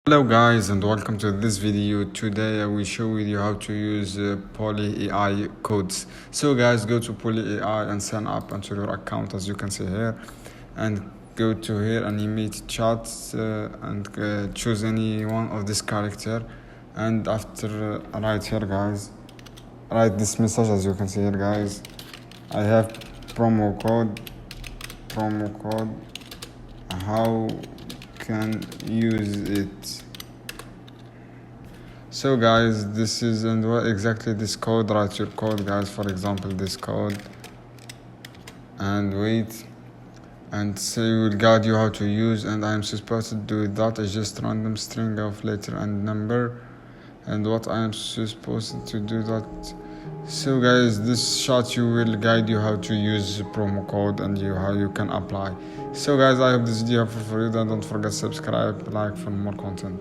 Hello guys and welcome to this video. Today I will show you how to use Poly AI codes. So guys, go to Poly AI and sign up onto your account as you can see here, and go to here animate chats and choose any one of this character, and after right here guys, write this message as you can see here guys. I have promo code, how can use it. So guys, this is and what exactly this code. Write your code guys, for example this code, and wait, and say will guide you how to use. And I am supposed to do that is just random string of letter and number, and what I am supposed to do that. So guys, this shot you will guide you how to use promo code and how you can apply. So guys, I hope this video helpful for you. Don't forget to subscribe, like for more content.